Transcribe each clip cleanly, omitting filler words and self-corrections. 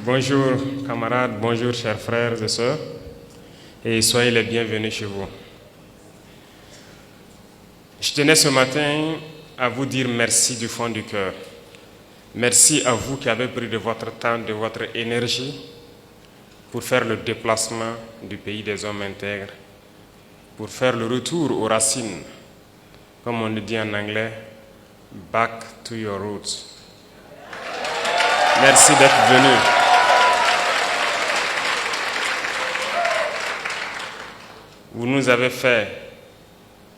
Bonjour camarades, bonjour chers frères et sœurs, et soyez les bienvenus chez vous. Je tenais ce matin à vous dire merci du fond du cœur. Merci à vous qui avez pris de votre temps, de votre énergie pour faire le déplacement du pays des hommes intègres, pour faire le retour aux racines, comme on le dit en anglais, back to your roots. Merci d'être venus. Vous nous avez fait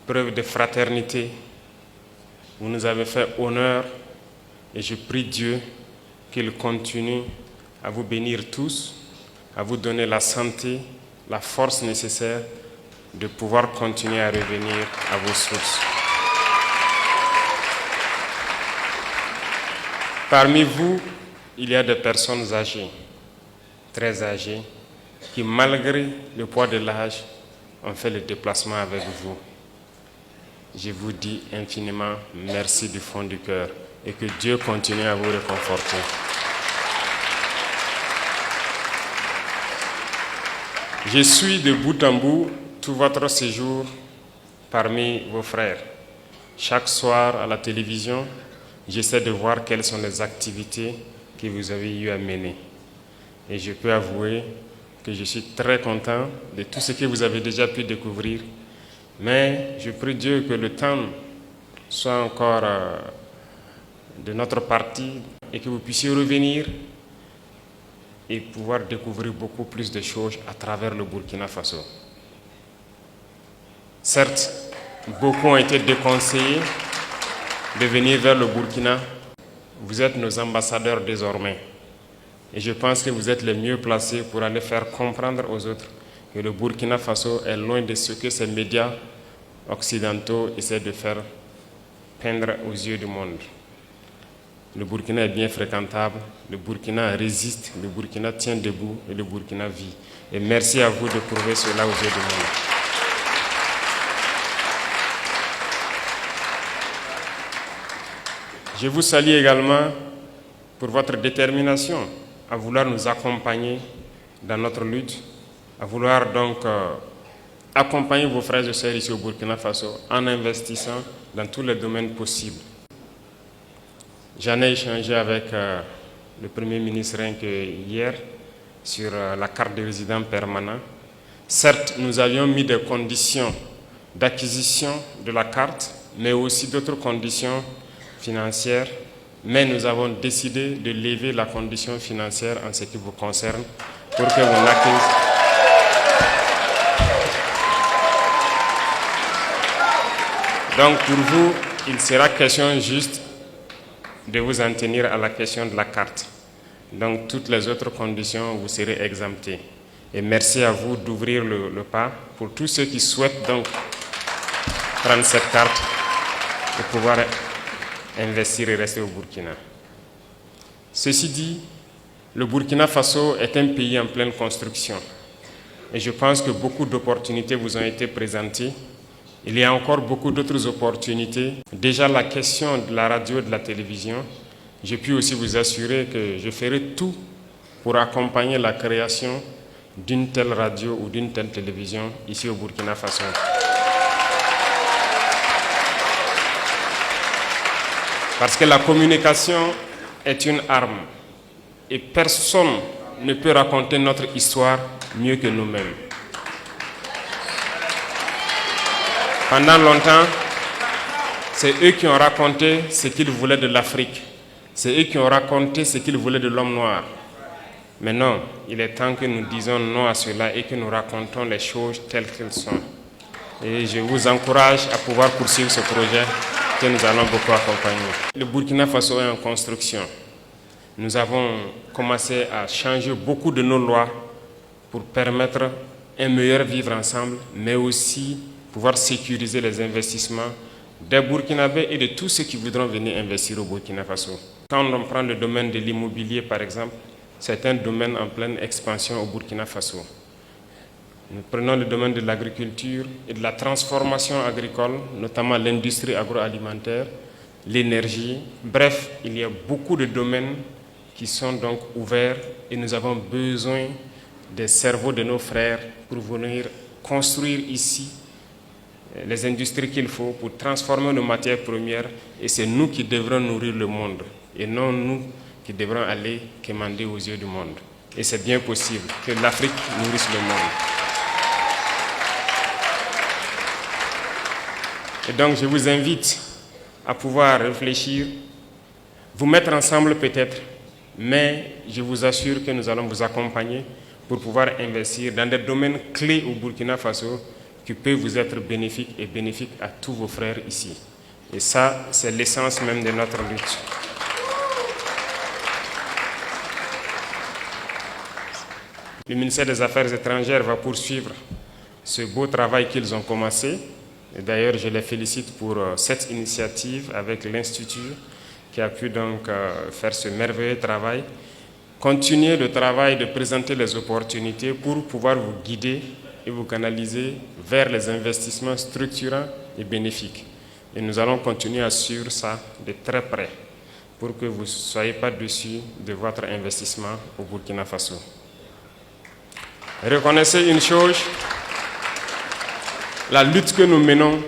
preuve de fraternité, vous nous avez fait honneur et je prie Dieu qu'il continue à vous bénir tous, à vous donner la santé, la force nécessaire de pouvoir continuer à revenir à vos sources. Parmi vous, il y a des personnes âgées, très âgées, qui malgré le poids de l'âge, ont fait le déplacement avec vous. Je vous dis infiniment merci du fond du cœur et que Dieu continue à vous réconforter. Je suis de bout en bout tout votre séjour parmi vos frères. Chaque soir à la télévision, j'essaie de voir quelles sont les activités que vous avez eu à mener. Et je peux avouer que je suis très content de tout ce que vous avez déjà pu découvrir. Mais je prie Dieu que le temps soit encore de notre partie et que vous puissiez revenir et pouvoir découvrir beaucoup plus de choses à travers le Burkina Faso. Certes, beaucoup ont été déconseillés de venir vers le Burkina. Vous êtes nos ambassadeurs désormais. Et je pense que vous êtes les mieux placés pour aller faire comprendre aux autres que le Burkina Faso est loin de ce que ces médias occidentaux essaient de faire peindre aux yeux du monde. Le Burkina est bien fréquentable, le Burkina résiste, le Burkina tient debout et le Burkina vit. Et merci à vous de prouver cela aux yeux du monde. Je vous salue également pour votre détermination à vouloir nous accompagner dans notre lutte, à vouloir donc accompagner vos frères et sœurs ici au Burkina Faso en investissant dans tous les domaines possibles. J'en ai échangé avec le Premier ministre rien que hier sur la carte de résident permanent. Certes, nous avions mis des conditions d'acquisition de la carte, mais aussi d'autres conditions financières. Mais nous avons décidé de lever la condition financière en ce qui vous concerne pour que vous n'acquisiez. Donc pour vous, il sera question juste de vous en tenir à la question de la carte. Donc toutes les autres conditions, vous serez exemptés. Et merci à vous d'ouvrir le pas pour tous ceux qui souhaitent donc prendre cette carte et pouvoir investir et rester au Burkina. Ceci dit, le Burkina Faso est un pays en pleine construction. Et je pense que beaucoup d'opportunités vous ont été présentées. Il y a encore beaucoup d'autres opportunités. Déjà la question de la radio et de la télévision, je puis aussi vous assurer que je ferai tout pour accompagner la création d'une telle radio ou d'une telle télévision ici au Burkina Faso. Parce que la communication est une arme et personne ne peut raconter notre histoire mieux que nous-mêmes. Pendant longtemps, c'est eux qui ont raconté ce qu'ils voulaient de l'Afrique. C'est eux qui ont raconté ce qu'ils voulaient de l'homme noir. Mais non, il est temps que nous disions non à cela et que nous racontons les choses telles qu'elles sont. Et je vous encourage à pouvoir poursuivre ce projet que nous allons beaucoup accompagner. Le Burkina Faso est en construction. Nous avons commencé à changer beaucoup de nos lois pour permettre un meilleur vivre ensemble, mais aussi pouvoir sécuriser les investissements des Burkinabés et de tous ceux qui voudront venir investir au Burkina Faso. Quand on prend le domaine de l'immobilier, par exemple, c'est un domaine en pleine expansion au Burkina Faso. Nous prenons le domaine de l'agriculture et de la transformation agricole, notamment l'industrie agroalimentaire. l'énergie. Bref, il y a beaucoup de domaines qui sont donc ouverts et nous avons besoin des cerveaux de nos frères pour venir construire ici les industries qu'il faut pour transformer nos matières premières, et c'est nous qui devrons nourrir le monde et non nous qui devrons aller quémander aux yeux du monde. Et c'est bien possible que l'Afrique nourrisse le monde. Et donc je vous invite à pouvoir réfléchir, vous mettre ensemble peut-être, mais je vous assure que nous allons vous accompagner pour pouvoir investir dans des domaines clés au Burkina Faso qui peuvent vous être bénéfiques et bénéfiques à tous vos frères ici. Et ça, c'est l'essence même de notre lutte. Le ministère des Affaires étrangères va poursuivre ce beau travail qu'ils ont commencé. Et d'ailleurs, je les félicite pour cette initiative avec l'Institut qui a pu donc faire ce merveilleux travail. Continuez le travail de présenter les opportunités pour pouvoir vous guider et vous canaliser vers les investissements structurants et bénéfiques. Et nous allons continuer à suivre ça de très près pour que vous ne soyez pas déçus de votre investissement au Burkina Faso. Reconnaissez une chose, la lutte que nous menons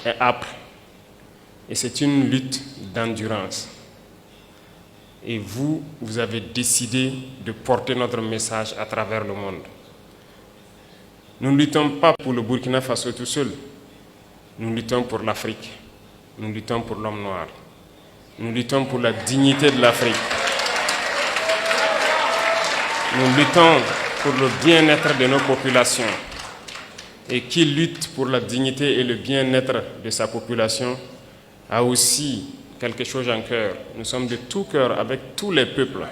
est âpre et c'est une lutte d'endurance. Et vous avez décidé de porter notre message à travers le monde. Nous ne luttons pas pour le Burkina Faso tout seul. Nous luttons pour l'Afrique. Nous luttons pour l'homme noir. Nous luttons pour la dignité de l'Afrique. Nous luttons pour le bien-être de nos populations. Et qui lutte pour la dignité et le bien-être de sa population a aussi quelque chose en cœur. Nous sommes de tout cœur avec tous les peuples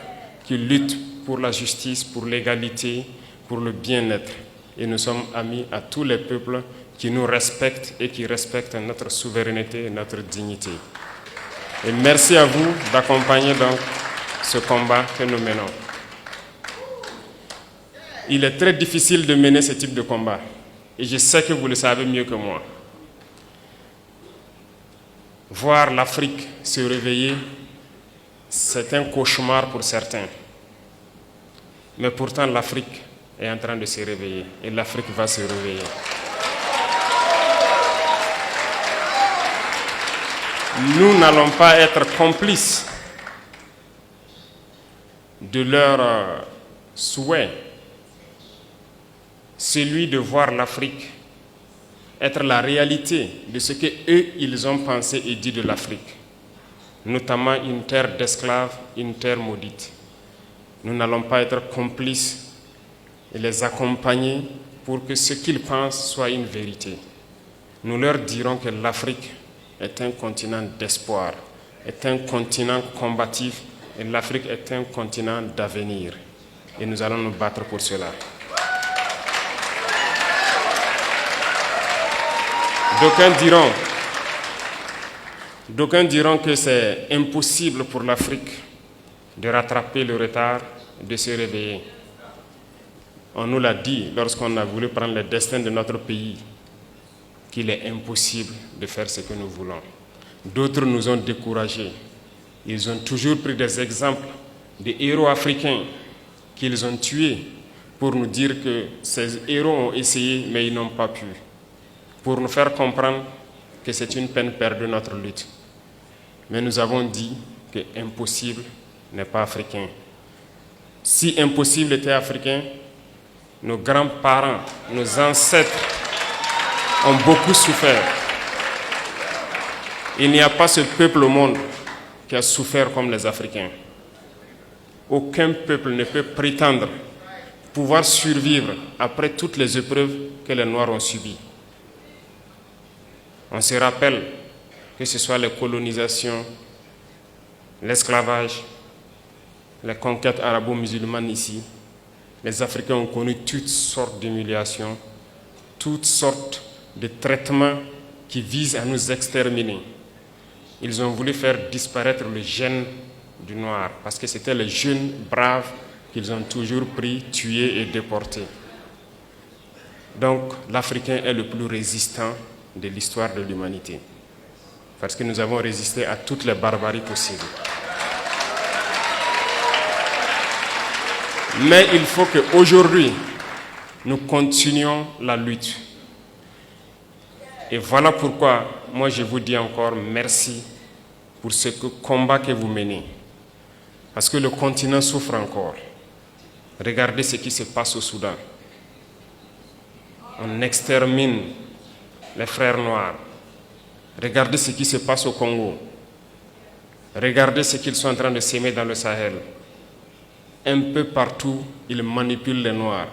qui luttent pour la justice, pour l'égalité, pour le bien-être. Et nous sommes amis à tous les peuples qui nous respectent et qui respectent notre souveraineté et notre dignité. Et merci à vous d'accompagner donc ce combat que nous menons. Il est très difficile de mener ce type de combat. Et je sais que vous le savez mieux que moi. Voir l'Afrique se réveiller, c'est un cauchemar pour certains. Mais pourtant, l'Afrique est en train de se réveiller. Et l'Afrique va se réveiller. Nous n'allons pas être complices de leur souhait, celui de voir l'Afrique être la réalité de ce qu'eux, ils ont pensé et dit de l'Afrique, notamment une terre d'esclaves, une terre maudite. Nous n'allons pas être complices et les accompagner pour que ce qu'ils pensent soit une vérité. Nous leur dirons que l'Afrique est un continent d'espoir, est un continent combatif et l'Afrique est un continent d'avenir. Et nous allons nous battre pour cela. D'aucuns diront que c'est impossible pour l'Afrique de rattraper le retard, de se réveiller. On nous l'a dit lorsqu'on a voulu prendre le destin de notre pays, qu'il est impossible de faire ce que nous voulons. D'autres nous ont découragés. Ils ont toujours pris des exemples de héros africains qu'ils ont tués pour nous dire que ces héros ont essayé mais ils n'ont pas pu. Pour nous faire comprendre que c'est une peine perdue notre lutte. Mais nous avons dit que impossible n'est pas africain. Si impossible était africain, nos grands-parents, nos ancêtres ont beaucoup souffert. Il n'y a pas ce peuple au monde qui a souffert comme les Africains. Aucun peuple ne peut prétendre pouvoir survivre après toutes les épreuves que les Noirs ont subies. On se rappelle que ce soit les colonisations, l'esclavage, les conquêtes arabo-musulmanes ici, les Africains ont connu toutes sortes d'humiliations, toutes sortes de traitements qui visent à nous exterminer. Ils ont voulu faire disparaître le gène du noir parce que c'était les jeunes braves qu'ils ont toujours pris, tués et déportés. Donc l'Africain est le plus résistant de l'histoire de l'humanité. parce que nous avons résisté à toutes les barbaries possibles. Mais il faut qu'aujourd'hui, nous continuions la lutte. Et voilà pourquoi, moi je vous dis encore merci pour ce combat que vous menez. Parce que le continent souffre encore. Regardez ce qui se passe au Soudan. On extermine les frères noirs. Regardez ce qui se passe au Congo. Regardez ce qu'ils sont en train de s'aimer dans le Sahel. Un peu partout, ils manipulent les noirs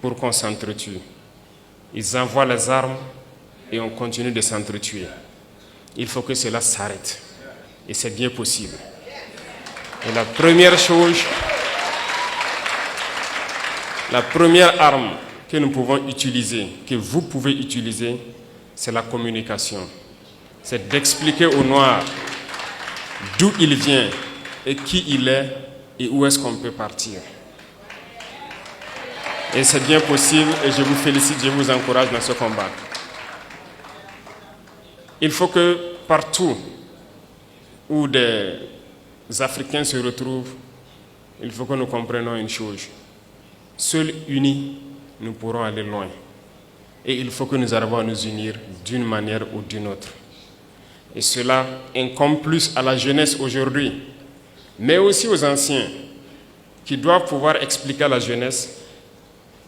pour qu'on s'entretue. Ils envoient les armes et on continue de s'entretuer. Il faut que cela s'arrête. Et c'est bien possible. Et la première chose, la première arme que nous pouvons utiliser, que vous pouvez utiliser, c'est la communication. C'est d'expliquer aux Noirs d'où il vient et qui il est et où est-ce qu'on peut partir. Et c'est bien possible et je vous félicite, je vous encourage dans ce combat. Il faut que partout où des Africains se retrouvent, il faut que nous comprenions une chose. Seuls unis, nous pourrons aller loin. Et il faut que nous arrivions à nous unir d'une manière ou d'une autre. Et cela incombe plus à la jeunesse aujourd'hui, mais aussi aux anciens, qui doivent pouvoir expliquer à la jeunesse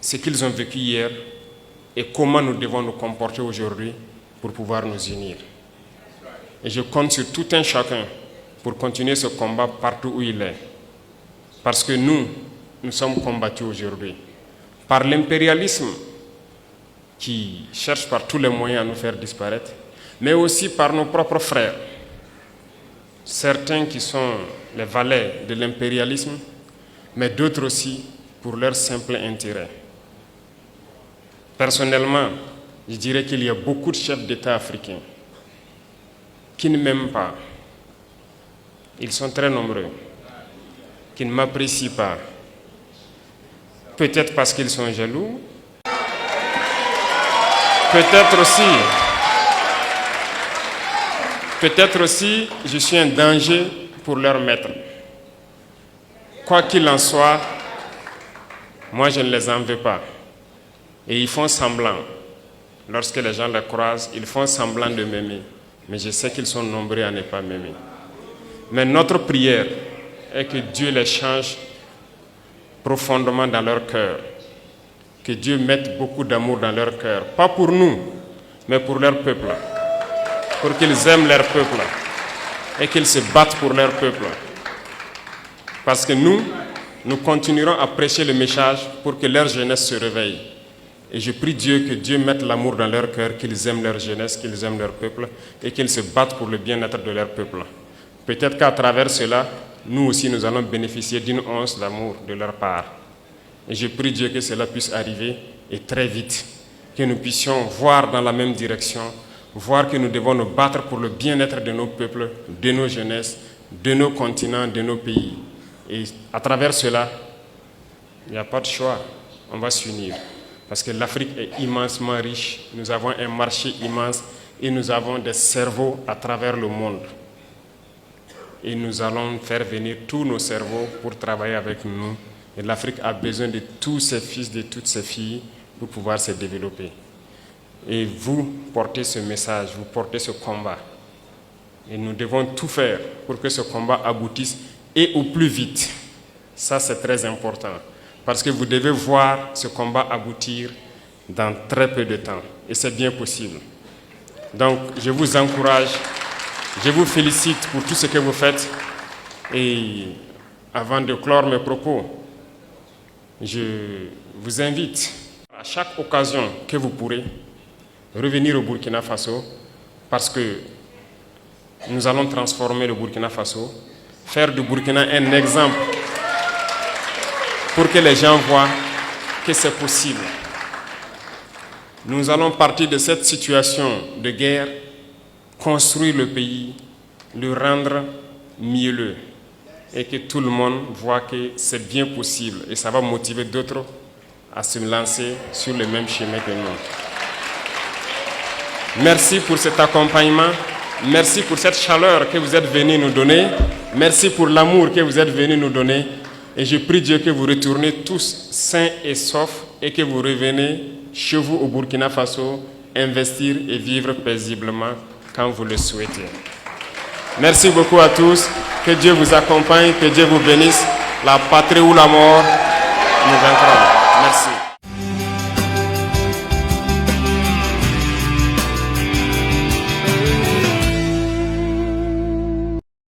ce qu'ils ont vécu hier et comment nous devons nous comporter aujourd'hui pour pouvoir nous unir. Et je compte sur tout un chacun pour continuer ce combat partout où il est. Parce que nous sommes combattus aujourd'hui par l'impérialisme qui cherche par tous les moyens à nous faire disparaître, mais aussi par nos propres frères. Certains qui sont les valets de l'impérialisme, mais d'autres aussi pour leur simple intérêt. Personnellement, je dirais qu'il y a beaucoup de chefs d'État africains qui ne m'aiment pas. Ils sont très nombreux, qui ne m'apprécient pas. Peut-être parce qu'ils sont jaloux, peut-être aussi, je suis un danger pour leur maître. Quoi qu'il en soit, moi je ne les en veux pas. Et ils font semblant. Lorsque les gens les croisent, ils font semblant de m'aimer. Mais je sais qu'ils sont nombreux à ne pas m'aimer. Mais notre prière est que Dieu les change profondément dans leur cœur. Que Dieu mette beaucoup d'amour dans leur cœur. Pas pour nous, mais pour leur peuple. Pour qu'ils aiment leur peuple. Et qu'ils se battent pour leur peuple. Parce que nous continuerons à prêcher le message pour que leur jeunesse se réveille. Et je prie Dieu que Dieu mette l'amour dans leur cœur, qu'ils aiment leur jeunesse, qu'ils aiment leur peuple et qu'ils se battent pour le bien-être de leur peuple. Peut-être qu'à travers cela, nous aussi nous allons bénéficier d'une once d'amour de leur part. Et je prie Dieu que cela puisse arriver et très vite, que nous puissions voir dans la même direction, voir que nous devons nous battre pour le bien-être de nos peuples, de nos jeunesses, de nos continents, de nos pays. Et à travers cela, il n'y a pas de choix, on va s'unir. Parce que l'Afrique est immensement riche, nous avons un marché immense et nous avons des cerveaux à travers le monde. Et nous allons faire venir tous nos cerveaux pour travailler avec nous. Et l'Afrique a besoin de tous ses fils, de toutes ses filles pour pouvoir se développer. Et vous portez ce message, vous portez ce combat. Et nous devons tout faire pour que ce combat aboutisse et au plus vite. Ça, c'est très important. Parce que vous devez voir ce combat aboutir dans très peu de temps. Et c'est bien possible. Donc, je vous encourage, je vous félicite pour tout ce que vous faites. Et avant de clore mes propos, je vous invite, à chaque occasion que vous pourrez, revenir au Burkina Faso, parce que nous allons transformer le Burkina Faso, faire du Burkina un exemple pour que les gens voient que c'est possible. Nous allons partir de cette situation de guerre, construire le pays, le rendre mielleux et que tout le monde voit que c'est bien possible et ça va motiver d'autres à se lancer sur le même chemin que nous. Merci pour cet accompagnement. Merci pour cette chaleur que vous êtes venus nous donner. Merci pour l'amour que vous êtes venus nous donner. Et je prie Dieu que vous retournez tous sains et saufs et que vous revenez chez vous au Burkina Faso, investir et vivre paisiblement quand vous le souhaitez. Merci beaucoup à tous. Que Dieu vous accompagne, que Dieu vous bénisse. La patrie ou la mort, nous vaincrons.